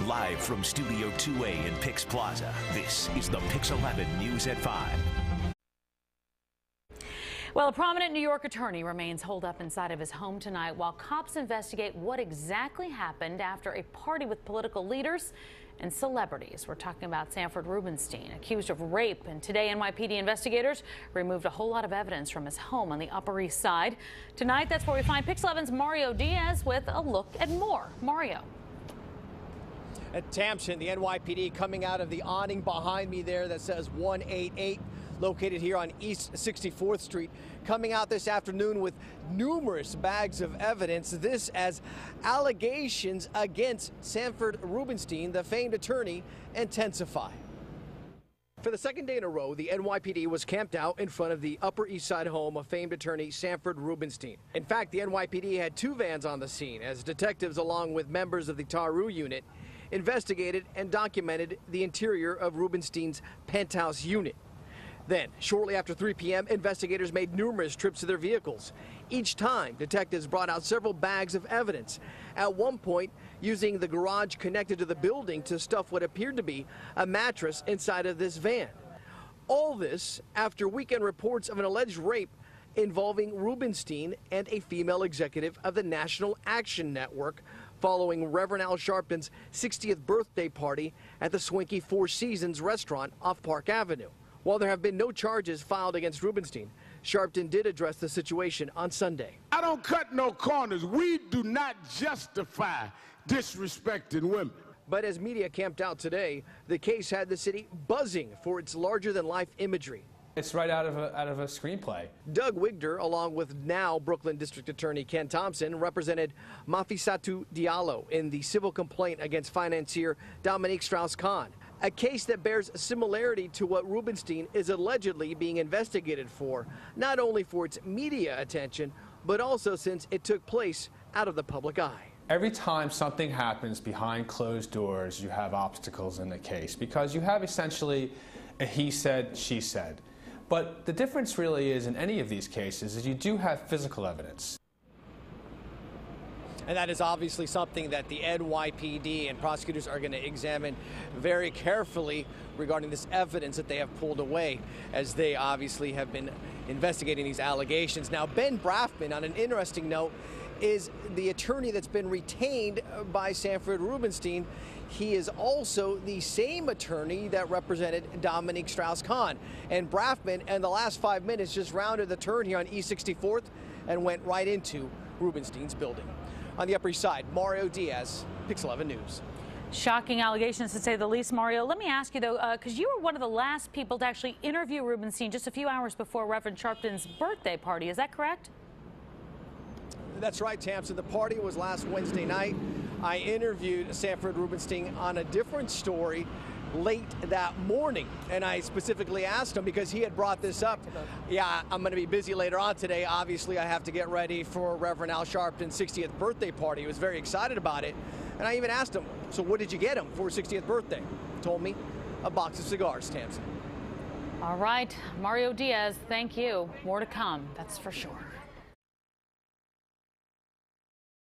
Live from Studio 2A in PIX Plaza, this is the PIX 11 News at 5. Well, a prominent New York attorney remains holed up inside of his home tonight while cops investigate what exactly happened after a party with political leaders and celebrities. We're talking about Sanford Rubenstein, accused of rape, and today NYPD investigators removed a whole lot of evidence from his home on the Upper East Side. Tonight, that's where we find PIX 11's Mario Diaz with a look at more. Mario. At Tamsin, the NYPD coming out of the awning behind me there that says 188. Located here on East 64th Street, coming out this afternoon with numerous bags of evidence. This as allegations against Sanford Rubenstein, the famed attorney, intensify. For the second day in a row, the NYPD was camped out in front of the Upper East Side home of famed attorney Sanford Rubenstein. In fact, the NYPD had two vans on the scene as detectives, along with members of the TARU unit, investigated and documented the interior of Rubenstein's penthouse unit. Then, shortly after 3 p.m., investigators made numerous trips to their vehicles. Each time, detectives brought out several bags of evidence, at one point using the garage connected to the building to stuff what appeared to be a mattress inside of this van. All this after weekend reports of an alleged rape involving Rubenstein and a female executive of the National Action Network following Reverend Al Sharpton's 60th birthday party at the swanky Four Seasons restaurant off Park Avenue. While there have been no charges filed against Rubenstein, Sharpton did address the situation on Sunday. I don't cut no corners. We do not justify disrespecting women. But as media camped out today, the case had the city buzzing for its larger-than-life imagery. It's right out of a screenplay. Doug Wigdor, along with now Brooklyn District Attorney Ken Thompson, represented Mafisatu Diallo in the civil complaint against financier Dominique Strauss-Kahn, a case that bears similarity to what Rubenstein is allegedly being investigated for, not only for its media attention, but also since it took place out of the public eye. Every time something happens behind closed doors, you have obstacles in the case because you have essentially a he said, she said. But the difference really is in any of these cases is you do have physical evidence. And that is obviously something that the NYPD and prosecutors are going to examine very carefully regarding this evidence that they have pulled away, as they obviously have been investigating these allegations. Now, Ben Braffman, on an interesting note, is the attorney that's been retained by Sanford Rubenstein. He is also the same attorney that represented Dominique Strauss-Kahn. And Braffman, in the last 5 minutes, just rounded the turn here on East 64th and went right into Rubenstein's building. On the Upper East Side, Mario Diaz, PIX 11 News. Shocking allegations, to say the least, Mario. Let me ask you, though, because you were one of the last people to actually interview Rubenstein just a few hours before Reverend Sharpton's birthday party. Is that correct? That's right, Tamsin. The party was last Wednesday night. I interviewed Sanford Rubenstein on a different story late that morning, and I specifically asked him because he had brought this up. Yeah, I'm going to be busy later on today. Obviously, I have to get ready for Reverend Al Sharpton's 60th birthday party. He was very excited about it, and I even asked him, so what did you get him for his 60th birthday? He told me a box of cigars, Tamsin. All right, Mario Diaz, thank you. More to come, that's for sure.